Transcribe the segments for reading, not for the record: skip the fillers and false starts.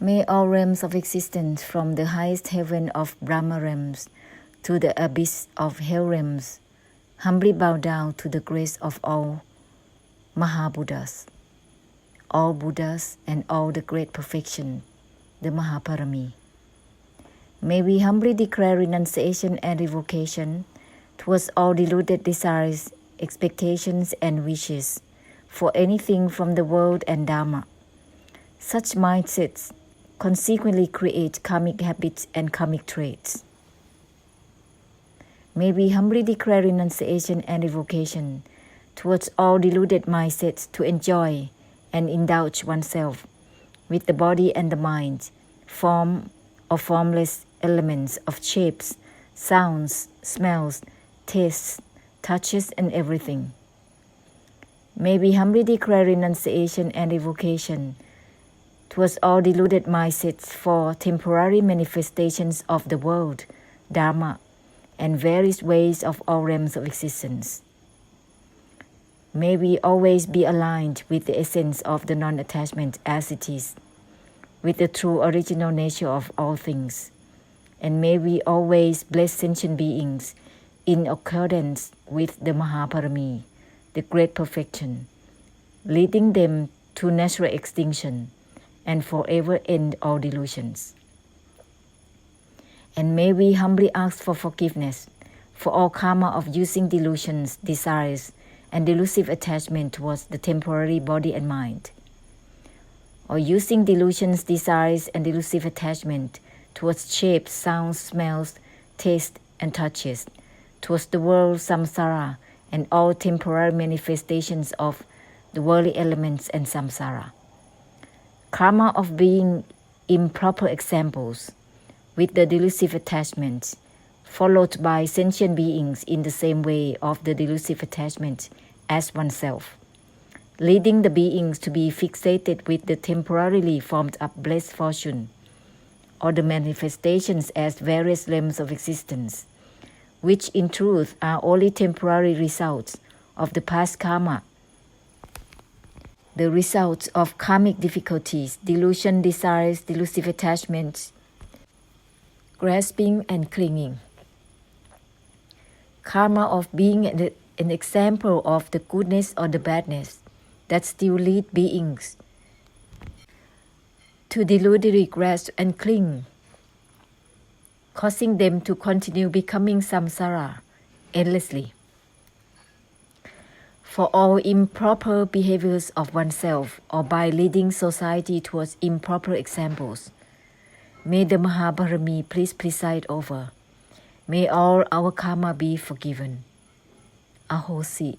May all realms of existence, from the highest heaven of Brahma realms to the abyss of hell realms, humbly bow down to the grace of all Mahabuddhas, all Buddhas and all the great perfection, the Mahaparami. May we humbly declare renunciation and revocation towards all deluded desires, expectations and wishes for anything from the world and Dharma. Such mindsets consequently create karmic habits and karmic traits. May we humbly declare renunciation and revocation towards all deluded mindsets to enjoy and indulge oneself with the body and the mind, form or formless elements of shapes, sounds, smells, tastes, touches, and everything. May we humbly declare renunciation and revocation towards all deluded mindsets for temporary manifestations of the world, Dharma, and various ways of all realms of existence. May we always be aligned with the essence of the non-attachment as it is, with the true original nature of all things. And may we always bless sentient beings in accordance with the Mahaparami, the great perfection, leading them to natural extinction and forever end all delusions. And may we humbly ask for forgiveness for all karma of using delusions, desires, and delusive attachment towards the temporary body and mind, or using delusions, desires, and delusive attachment towards shapes, sounds, smells, tastes, and touches, towards the world samsara and all temporary manifestations of the worldly elements and samsara. Karma of being improper examples with the delusive attachment, followed by sentient beings in the same way of the delusive attachment as oneself, leading the beings to be fixated with the temporarily formed up blessed fortune, or the manifestations as various realms of existence, which in truth are only temporary results of the past karma, the results of karmic difficulties, delusion, desires, delusive attachments, grasping and clinging. Karma of being an example of the goodness or the badness that still lead beings to deludedly grasp and cling, causing them to continue becoming samsara endlessly. For all improper behaviors of oneself or by leading society towards improper examples, may the Mahaparami please preside over. May all our karma be forgiven. Ahosi,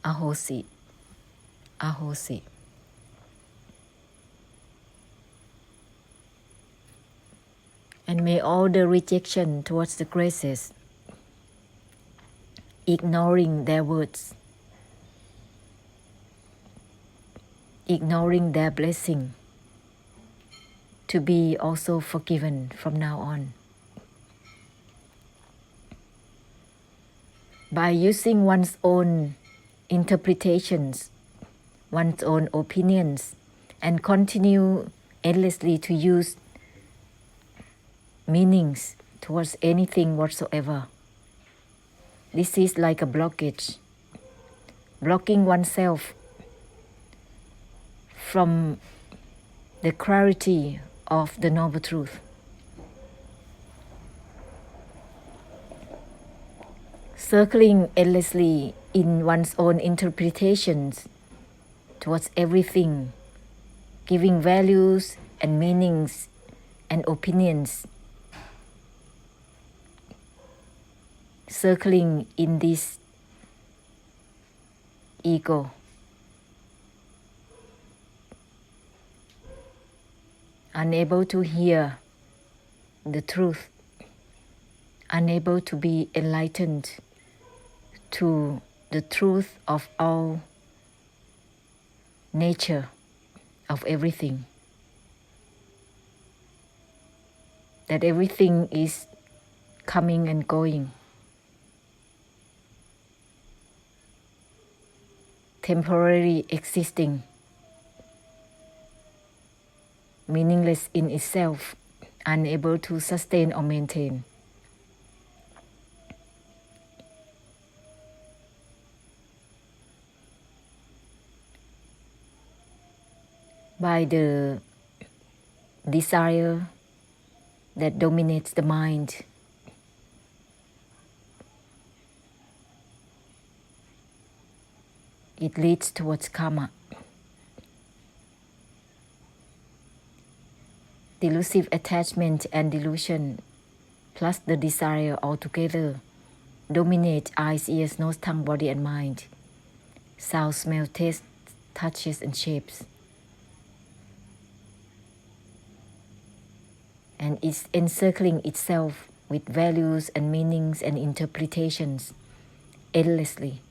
Ahosi, Ahosi. And may all the rejection towards the graces, ignoring their words, ignoring their blessing, to be also forgiven from now on. By using one's own interpretations, one's own opinions, and continue endlessly to use meanings towards anything whatsoever. This is like a blockage, blocking oneself from the clarity of the noble truth. Circling endlessly in one's own interpretations towards everything, giving values and meanings and opinions, circling in this ego. Unable to hear the truth, unable to be enlightened to the truth of all nature of everything. That everything is coming and going, temporarily existing, meaningless in itself, unable to sustain or maintain. By the desire that dominates the mind, it leads towards karma. Delusive attachment and delusion, plus the desire altogether, dominate eyes, ears, nose, tongue, body, and mind. Sound, smell, taste, touches, and shapes. And it's encircling itself with values and meanings and interpretations endlessly.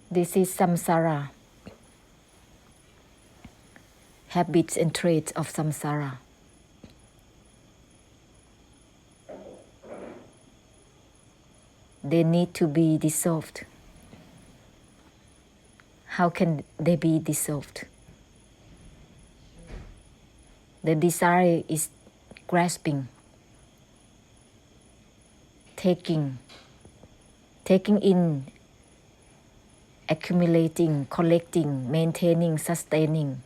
This is samsara, habits and traits of samsara. They need to be dissolved. How can they be dissolved? The desire is grasping, taking in, accumulating, collecting, maintaining, sustaining,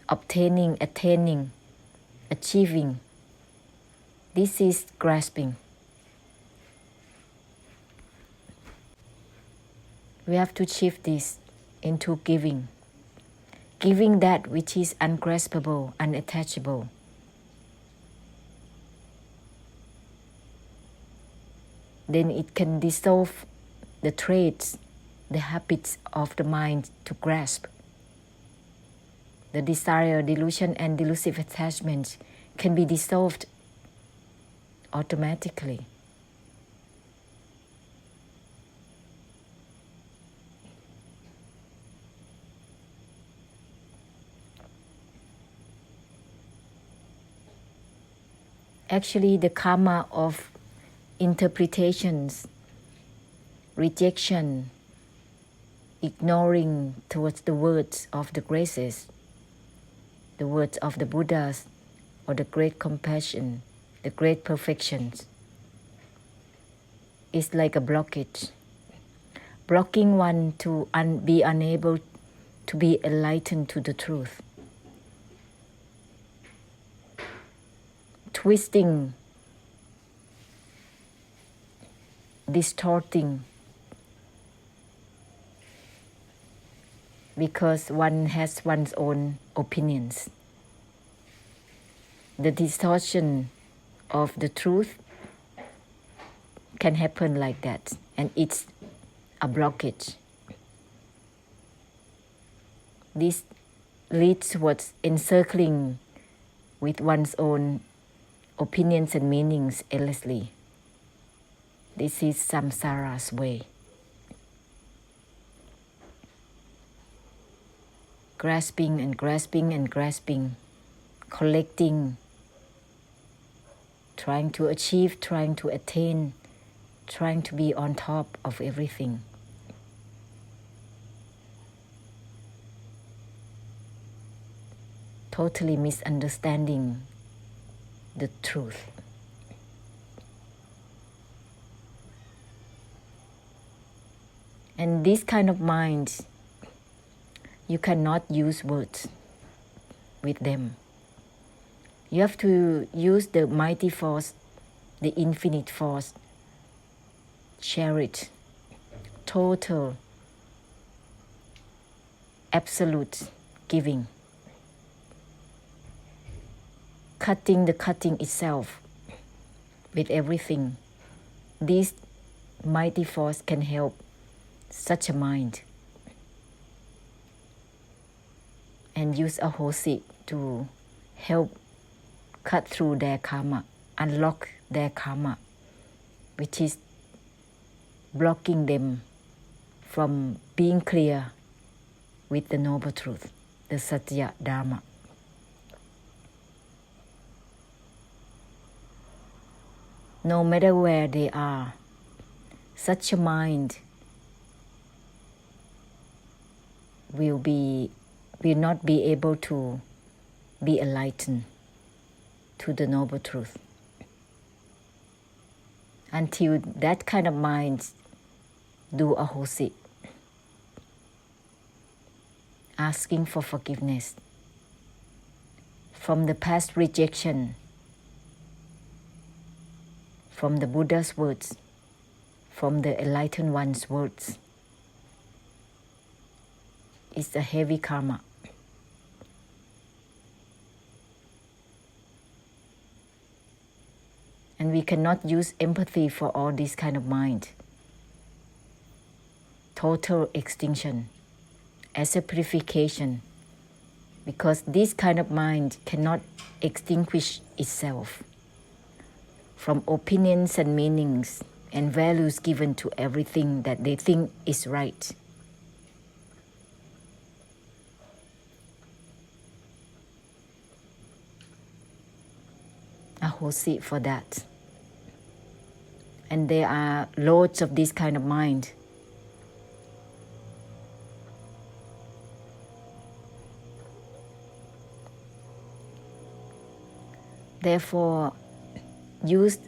obtaining, attaining, achieving. This is grasping. We have to shift this into giving. Giving that which is ungraspable, unattachable. Then it can dissolve the traits, the habits of the mind to grasp. The desire, delusion, and delusive attachment can be dissolved automatically. Actually, the karma of interpretations, rejection, ignoring towards the words of the graces, the words of the Buddhas, or the great compassion, the great perfections, is like a blockage, blocking one to be unable to be enlightened to the truth. Twisting, distorting, because one has one's own opinions. The distortion of the truth can happen like that, and it's a blockage. This leads towards encircling with one's own opinions and meanings endlessly. This is samsara's way. Grasping and grasping and grasping, collecting, trying to achieve, trying to attain, trying to be on top of everything. Totally misunderstanding the truth. And this kind of mind, you cannot use words with them. You have to use the mighty force, the infinite force, share it, total, absolute giving. Cutting the cutting itself with everything. This mighty force can help such a mind. And use a hosi to help cut through their karma, unlock their karma, which is blocking them from being clear with the noble truth, the Satya Dharma. No matter where they are, such a mind will not be able to be enlightened to the noble truth until that kind of mind do ahosi, asking for forgiveness from the past rejection, from the Buddha's words, from the enlightened one's words. It's a heavy karma. And we cannot use empathy for all this kind of mind. Total extinction as a purification, because this kind of mind cannot extinguish itself from opinions and meanings and values given to everything that they think is right. Ahosi for that. And there are loads of this kind of mind. Therefore, use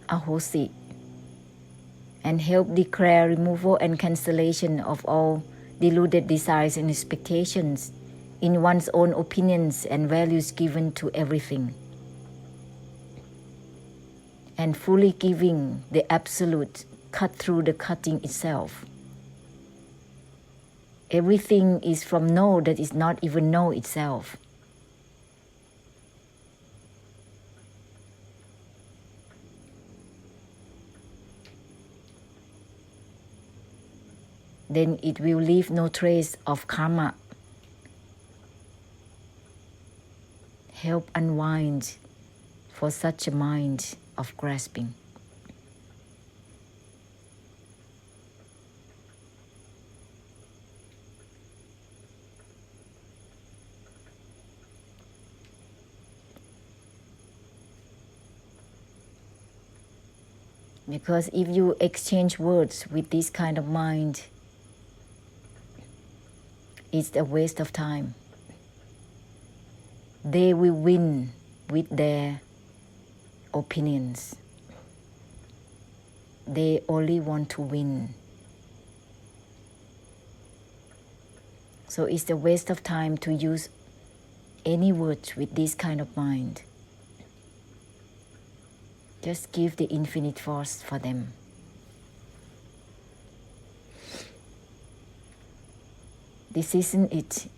ahosi and help declare removal and cancellation of all deluded desires and expectations in one's own opinions and values given to everything, and fully giving the absolute cut through the cutting itself. Everything is from no that is not even no itself. Then it will leave no trace of karma. Help unwind for such a mind of grasping. Because if you exchange words with this kind of mind, it's a waste of time. They will win with their opinions. They only want to win. So it's a waste of time to use any words with this kind of mind. Just give the infinite force for them. This isn't it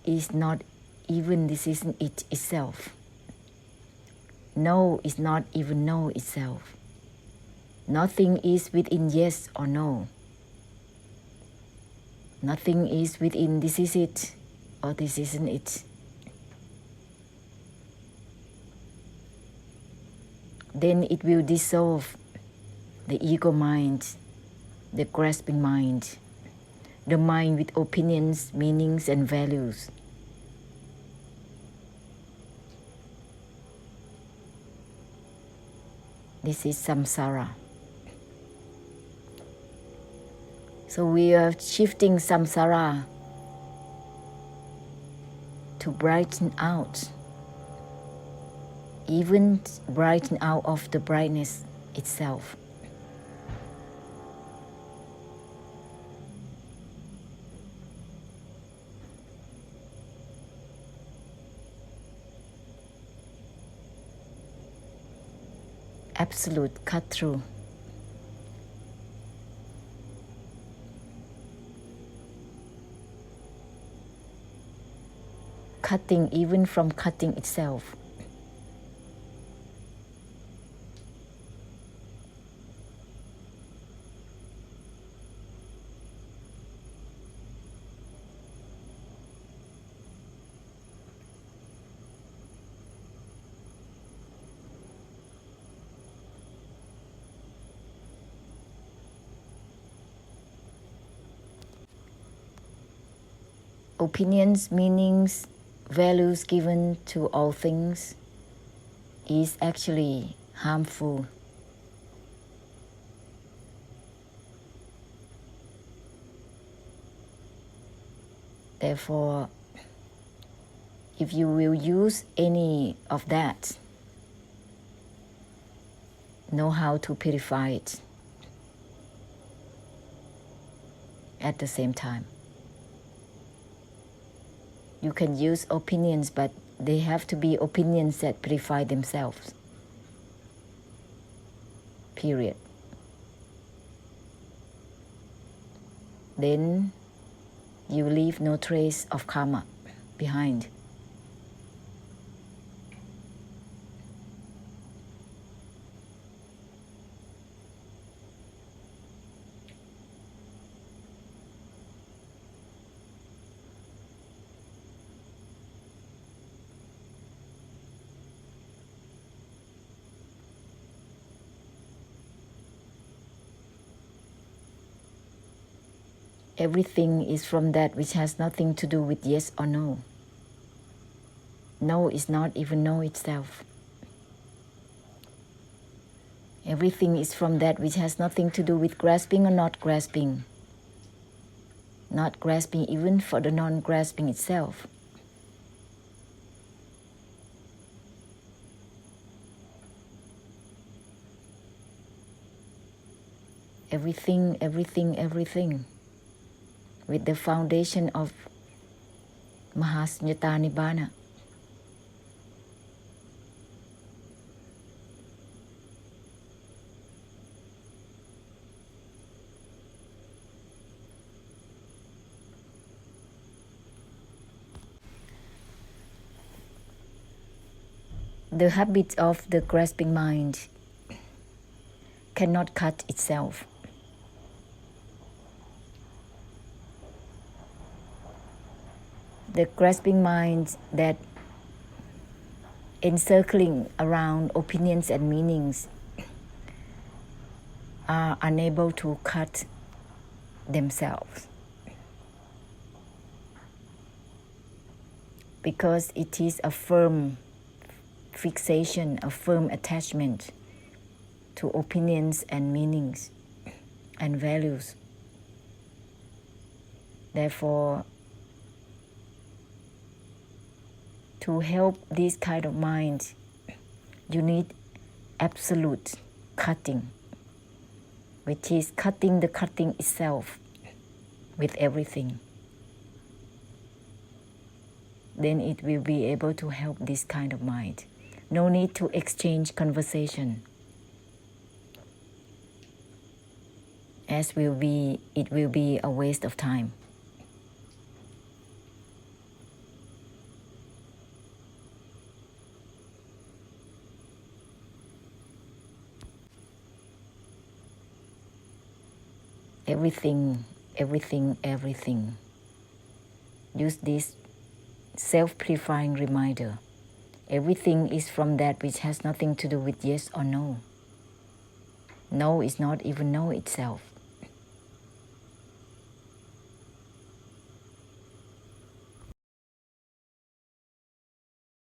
is not even this isn't it itself. No is not even no itself. Nothing is within yes or no. Nothing is within this is it or this isn't it. Then it will dissolve the ego mind, the grasping mind, the mind with opinions, meanings, and values. This is samsara. So we are shifting samsara to brighten out, even brighten out of the brightness itself. Absolute cut through. Cutting even from cutting itself. opinions, meanings, values given to all things is actually harmful. Therefore, if you will use any of that, know how to purify it at the same time. You can use opinions, but they have to be opinions that purify themselves. Period. Then you leave no trace of karma behind. Everything is from that which has nothing to do with yes or no. No is not even no itself. Everything is from that which has nothing to do with grasping or not grasping. Not grasping even for the non-grasping itself. Everything, everything, everything. With the foundation of Mahasanyata Nibbana. The habit of the grasping mind cannot cut itself. The grasping mind that encircling around opinions and meanings are unable to cut themselves because it is a firm fixation, a firm attachment to opinions and meanings and values. Therefore, to help this kind of mind, you need absolute cutting, which is cutting the cutting itself with everything. Then it will be able to help this kind of mind. No need to exchange conversation, as it will be a waste of time. Everything, everything, everything. Use this self-purifying reminder. Everything is from that which has nothing to do with yes or no. No is not even no itself.